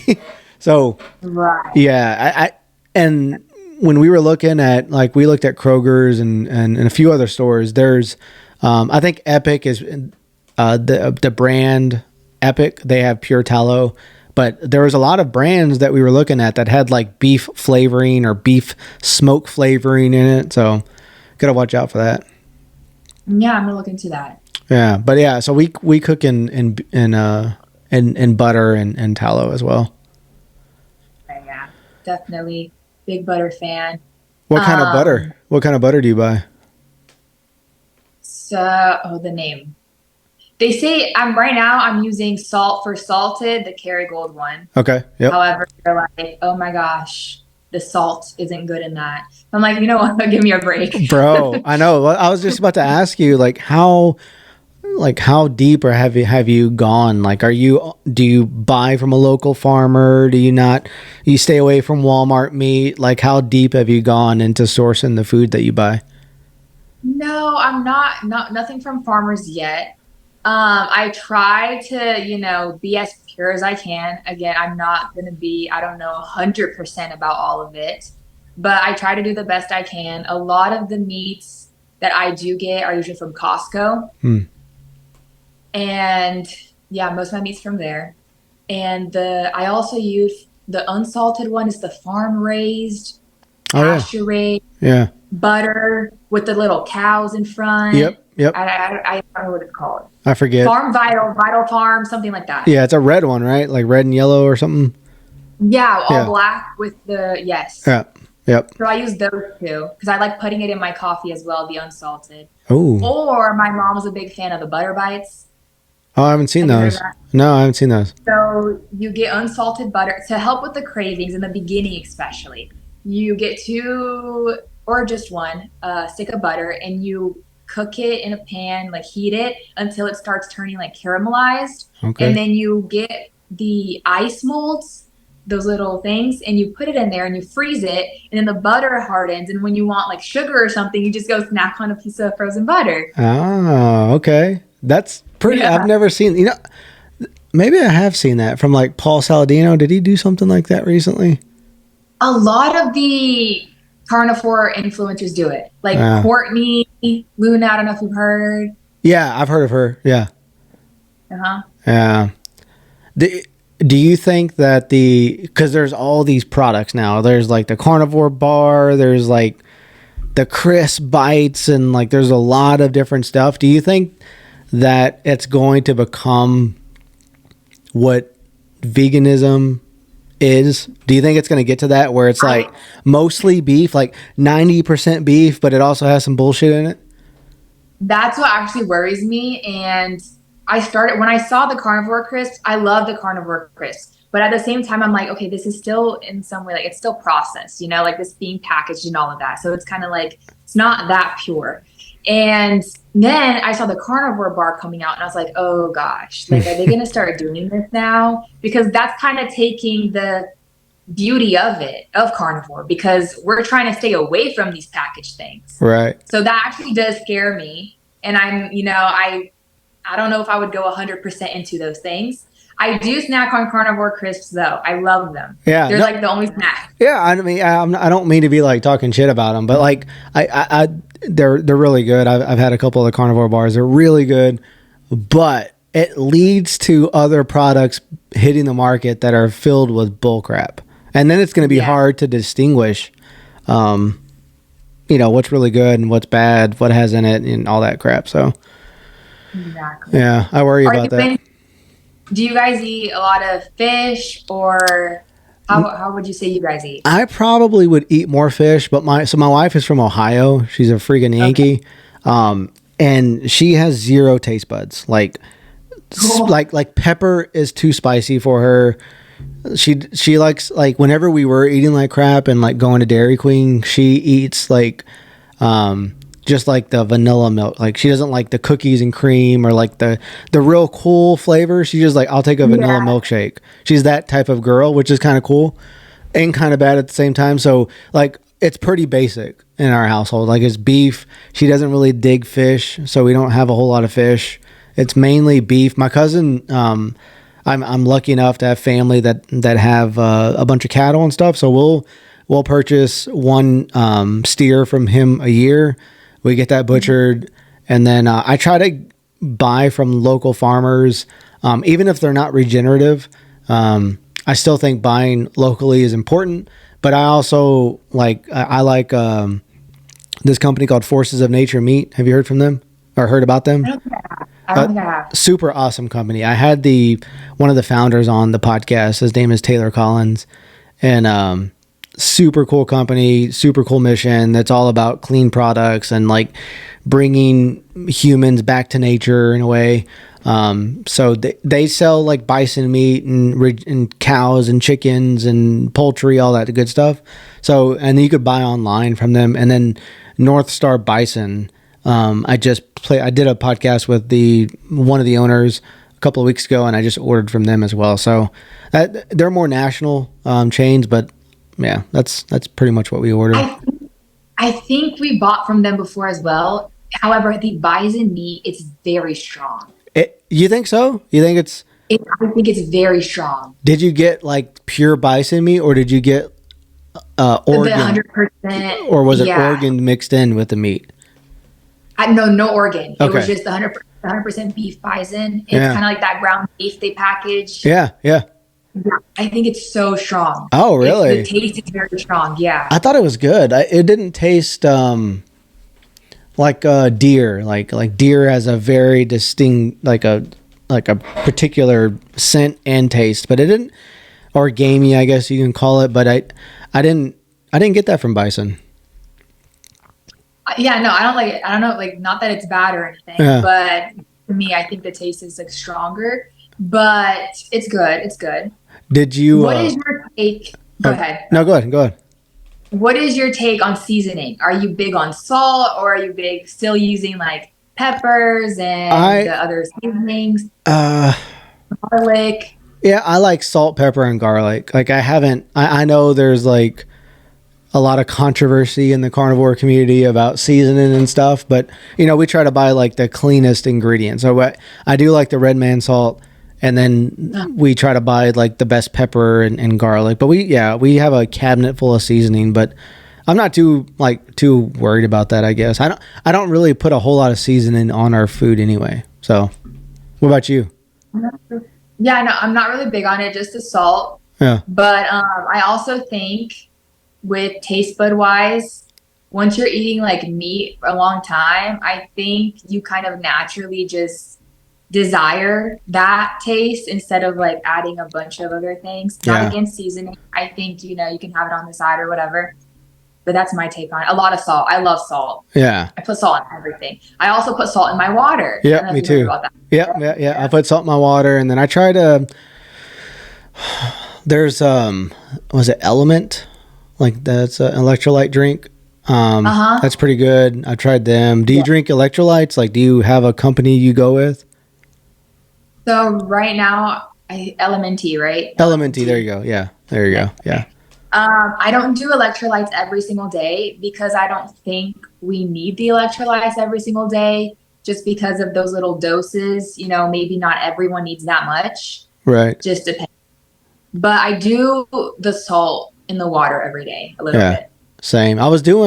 So, Right. yeah, and when we were looking at, like, we looked at Kroger's and a few other stores, there's, I think Epic is, the brand Epic, they have pure tallow. But there was a lot of brands that we were looking at that had like beef flavoring or beef smoke flavoring in it. So gotta watch out for that. Yeah, I'm gonna look into that. Yeah, but yeah, so we cook in butter and tallow as well. Yeah, definitely big butter fan. What kind of butter? What kind of butter do you buy? So, the name. They say I'm using salt for salted, the Kerrygold one. Okay. Yep. However, they're like, oh my gosh, the salt isn't good in that. I'm like, you know what? Give me a break. Bro, I know. I was just about to ask you, like, how deep or have you gone? Like, do you buy from a local farmer? Do you not? You stay away from Walmart meat? Like, how deep have you gone into sourcing the food that you buy? No, I'm not nothing from farmers yet. I try to, be as pure as I can. Again, I'm not going to be, I don't know, 100% about all of it, but I try to do the best I can. A lot of the meats that I do get are usually from Costco. And yeah, most of my meat's from there. And I also use the unsalted one is the farm raised, pasture raised butter with the little cows in front. Yep. I don't know what it's called. I forget. Farm Vital Farm, something like that. Yeah, it's a red one, right? Like red and yellow or something. Yeah, all black with yes. Yeah. Yep. So I use those two because I like putting it in my coffee as well, the unsalted. Oh. Or my mom was a big fan of the butter bites. Oh, I haven't seen those. No, I haven't seen those. So you get unsalted butter to help with the cravings in the beginning, especially. You get 2 or just 1 stick of butter, and you cook it in a pan, like heat it until it starts turning like caramelized. Okay. And then you get the ice molds, those little things, and you put it in there and you freeze it, and then the butter hardens. And when you want like sugar or something, you just go snack on a piece of frozen butter. Oh, okay. That's pretty, I've never seen, maybe I have seen that from like Paul Saladino. Did he do something like that recently? A lot of the carnivore influencers do it. Like Courtney Luna, I don't know if you've heard. Yeah, I've heard of her. Yeah. Yeah. Do you think that because there's all these products now, there's like the carnivore bar, there's like the crisp bites, and like there's a lot of different stuff. Do you think that it's going to become what veganism is? Do you think it's going to get to that where it's like I mostly beef, like 90% beef, but it also has some bullshit in it? That's what actually worries me. And I started when I saw the carnivore crisps, I love the carnivore crisps. But at the same time, I'm like, okay, this is still in some way, like it's still processed, like this being packaged and all of that. So it's kind of like, it's not that pure. And then I saw the carnivore bar coming out and I was like, oh gosh, like, are they going to start doing this now? Because that's kind of taking the beauty of it, of carnivore, because we're trying to stay away from these packaged things. Right. So that actually does scare me. And I don't know if I would go 100% into those things. I do snack on carnivore crisps though. I love them. Yeah. They're No, like the only snack. yeah. I mean, I don't mean to be like talking shit about them, but like, they're really good. I've had a couple of the carnivore bars. They're really good, but it leads to other products hitting the market that are filled with bull crap. And then it's going to be Yeah. hard to distinguish, what's really good and what's bad, what has in it, and all that crap. So, Exactly. yeah, I worry Are about you that. in, do you guys eat a lot of fish, or how would you say you guys eat? I probably would eat more fish, but my wife is from Ohio. She's a freaking Okay. Yankee, and she has zero taste buds. Like, Cool. like pepper is too spicy for her. She likes, like, whenever we were eating like crap and like going to Dairy Queen, she eats like just like the vanilla milk. Like, she doesn't like the cookies and cream or like the real cool flavor. She's just like, I'll take a vanilla Yeah. milkshake. She's that type of girl, which is kind of cool and kind of bad at the same time. So like, it's pretty basic in our household. Like, it's beef. She doesn't really dig fish, so we don't have a whole lot of fish. It's mainly beef. My cousin, I'm lucky enough to have family that have a bunch of cattle and stuff. So we'll purchase one steer from him a year. We get that butchered, and then I try to buy from local farmers, even if they're not regenerative. I still think buying locally is important, but I also I like this company called Forces of Nature Meat. Have you heard from them or heard about I them? don't think I have. I don't think I have. Super awesome company. I had one of the founders on the podcast. His name is Taylor Collins, and super cool company, super cool mission. That's all about clean products and like bringing humans back to nature in a way. So they sell like bison meat and cows and chickens and poultry, all that good stuff. So, and you could buy online from them. And then North Star Bison. I did a podcast with one of the owners a couple of weeks ago, and I just ordered from them as well. So they're more national chains, but yeah, that's pretty much what we order. I think we bought from them before as well. However, the bison meat, it's very strong. You think so? You think it's? I think it's very strong. Did you get like pure bison meat, or did you get The organ, 100%, or was it yeah. organ mixed in with the meat? No organ. It was Okay. just 100% beef bison. It's Yeah. kind of like that ground beef they package. Yeah, yeah. Yeah, I think it's so strong. Oh, really? The taste is very strong. Yeah. I thought it was good. It didn't taste like deer. Like deer has a very distinct like a particular scent and taste, but it didn't, or gamey, I guess you can call it. But I didn't get that from bison. Yeah, no, I don't like it. I don't know, like, not that it's bad or anything, Yeah. but to me, I think the taste is like stronger, but it's good. It's good. Did you? What is your take? Go ahead. No, go ahead. Go ahead. What is your take on seasoning? Are you big on salt, or are you big still using like peppers and the other seasonings, Uh, garlic? yeah, I like salt, pepper, and garlic. Like, I haven't. I know there's like a lot of controversy in the carnivore community about seasoning and stuff, but we try to buy like the cleanest ingredients. So I do like the red man salt, and then we try to buy like the best pepper and garlic. But we have a cabinet full of seasoning, but I'm not too worried about that, I guess. I don't really put a whole lot of seasoning on our food anyway. So what about you? Yeah, no, I'm not really big on it, just the salt. Yeah. But I also think with taste bud wise, once you're eating like meat for a long time, I think you kind of naturally just desire that taste instead of like adding a bunch of other things. Not Yeah. against seasoning. I think, you can have it on the side or whatever. But that's my take on it. A lot of salt. I love salt. Yeah. I put salt in everything. I also put salt in my water. I Yeah, don't know if me you heard too. about that. Yeah, yeah, yeah. I put salt in my water, and then I try to. There's was it Element? Like that's an electrolyte drink. Uh-huh. That's pretty good. I tried them. Do you Yeah. drink electrolytes? Like, do you have a company you go with? So right now, LMNT, right? Elementy. There you LMNT. go. Yeah, there you Okay. go. Yeah. I don't do electrolytes every single day because I don't think we need the electrolytes every single day just because of those little doses. Maybe not everyone needs that much. Right. Just depends. But I do the salt in the water every day, a little Yeah. bit. Same. I would do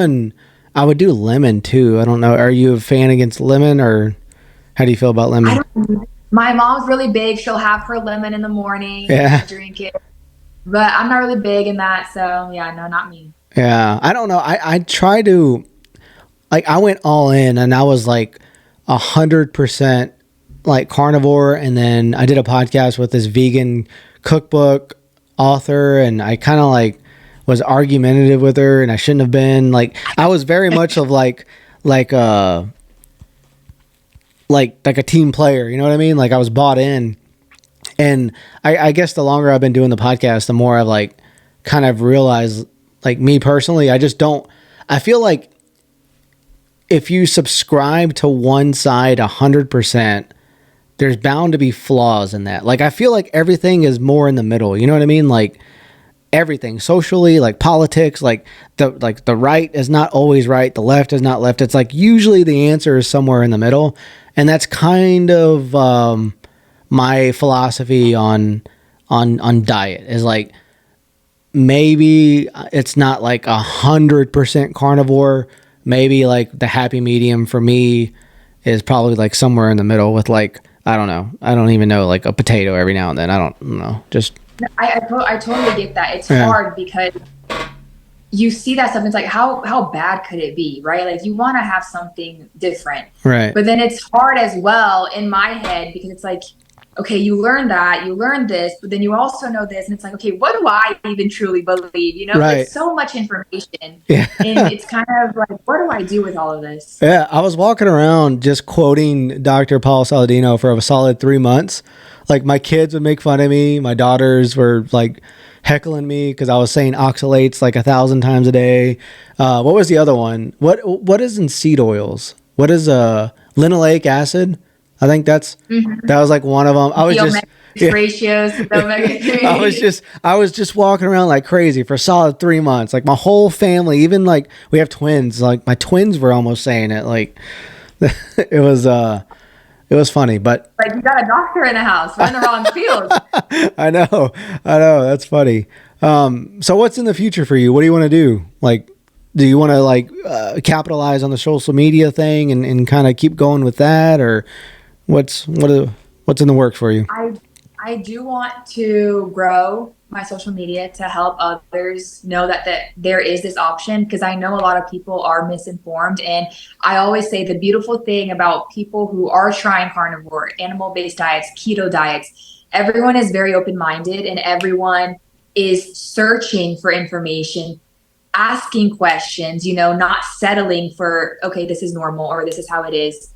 lemon too. I don't know. Are you a fan against lemon, or how do you feel about I lemon? don't. My mom's really big. She'll have her lemon in the morning and Yeah. she'll drink it. But I'm not really big in that, so yeah, no, not me. Yeah. I don't know. I try to like I went all in, and I was like 100% like carnivore, and then I did a podcast with this vegan cookbook author, and I kind of like was argumentative with her, and I shouldn't have been. Like I was very much of like a like a team player, you know what I mean? Like I was bought in. And I guess the longer I've been doing the podcast, the more I've like kind of realized, like me personally, I just don't. I feel like if you subscribe to one side 100%, there's bound to be flaws in that. Like I feel like everything is more in the middle. You know what I mean? Like everything socially, like politics, like the right is not always right, the left is not left. It's like usually the answer is somewhere in the middle, and that's kind of my philosophy on diet is like maybe it's not like 100% carnivore. Maybe like the happy medium for me is probably like somewhere in the middle with like I don't know. I don't even know like a potato every now and then. I don't know. Just I totally get that. It's yeah. hard because you see that stuff and it's like how bad could it be, right? Like you want to have something different. Right. But then it's hard as well in my head because it's like, okay, you learn that, you learn this, but then you also know this, and it's like, okay, what do I even truly believe? Right. It's so much information. Yeah. And it's kind of like, what do I do with all of this? Yeah, I was walking around just quoting Dr. Paul Saladino for a solid 3 months. Like my kids would make fun of me. My daughters were like heckling me because I was saying oxalates like 1,000 times a day. What was the other one? What is in seed oils? What is linoleic acid? I think that was like one of them. I was The just omega ratios, the omega I was just walking around like crazy for a solid 3 months. Like my whole family, even like we have twins. Like my twins were almost saying it. Like it was funny, but like you got a doctor in the house. We're in the wrong field. I know. That's funny. So what's in the future for you? What do you want to do? Like, do you want to like capitalize on the social media thing and kind of keep going with that, or what's in the works for you? I do want to grow my social media to help others know that there is this option because I know a lot of people are misinformed. And I always say the beautiful thing about people who are trying carnivore, animal-based diets, keto diets, everyone is very open-minded and everyone is searching for information, asking questions, not settling for, okay, this is normal or this is how it is.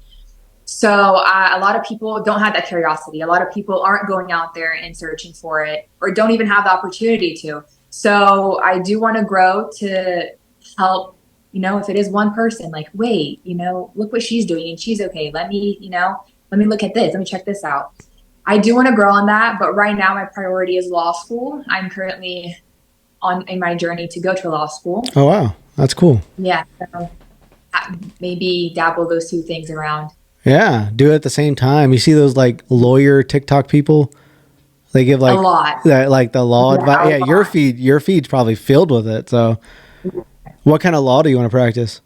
So a lot of people don't have that curiosity. A lot of people aren't going out there and searching for it or don't even have the opportunity to. So I do want to grow to help, if it is one person, like, wait, look what she's doing and she's okay. Let me look at this. Let me check this out. I do want to grow on that. But right now my priority is law school. I'm currently in my journey to go to law school. Oh, wow. That's cool. Yeah. So maybe dabble those two things around. Yeah, do it at the same time. You see those like lawyer TikTok people? They give like a lot. That like the law advice. Yeah, lot. your feed's probably filled with it. So, what kind of law do you want to practice?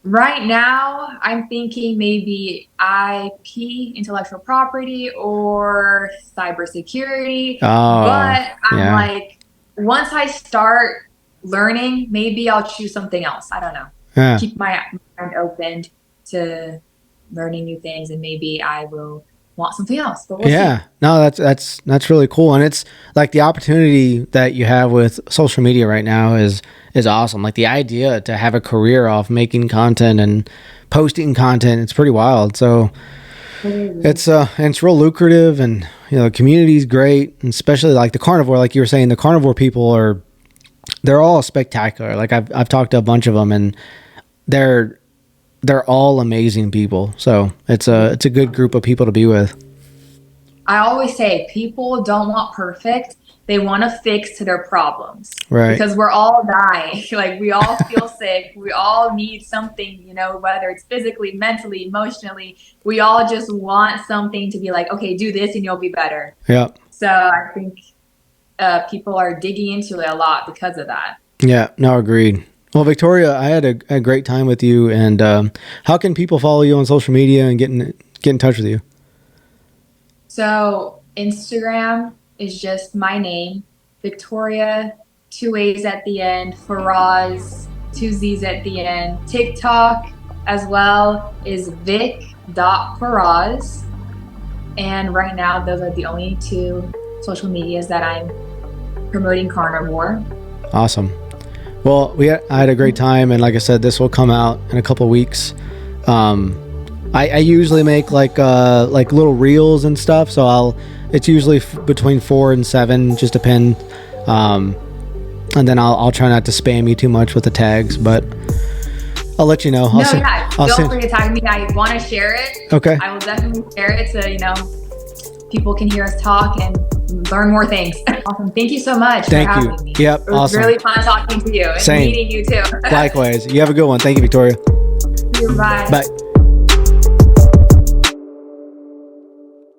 Right now, I'm thinking maybe IP, intellectual property, or cybersecurity. Oh, But I'm yeah. like, once I start learning, maybe I'll choose something else. I don't know. Yeah. Keep my mind open to learning new things, and maybe I will want something else. But we'll Yeah, see. no, that's really cool, and it's like the opportunity that you have with social media right now is awesome. Like the idea to have a career off making content and posting content, it's pretty wild. So and it's real lucrative, and the community's great, and especially like the carnivore, like you were saying, the carnivore people they're all spectacular. Like I've talked to a bunch of them, and they're all amazing people. So it's a good group of people to be with. I always say people don't want perfect. They want to fix to their problems. Right. Because we're all dying. Like we all feel sick. We all need something, whether it's physically, mentally, emotionally. We all just want something to be like, okay, do this and you'll be better. Yeah. So I think people are digging into it a lot because of that. Yeah. No, agreed. Well, Victoria, I had a great time with you. And how can people follow you on social media and get in touch with you? So Instagram is just my name, Victoria, 2 A's at the end, Ferraz, 2 Z's at the end. TikTok as well is vic.ferraz. And right now, those are the only 2 social medias that I'm promoting carnivore. Awesome. Well, I had a great time, and like I said, this will come out in a couple weeks. I usually make like little reels and stuff, so it's usually between 4 and 7, just depend. And then I'll try not to spam you too much with the tags, but I'll let you know. Feel free to tag me. I want to share it. Okay. I will definitely share it so people can hear us talk and learn more things. Awesome. Thank you so much for having me. Yep. It was awesome. really fun talking to you and Same. meeting you too. Likewise. You have a good one. Thank you, Victoria. Bye. Bye.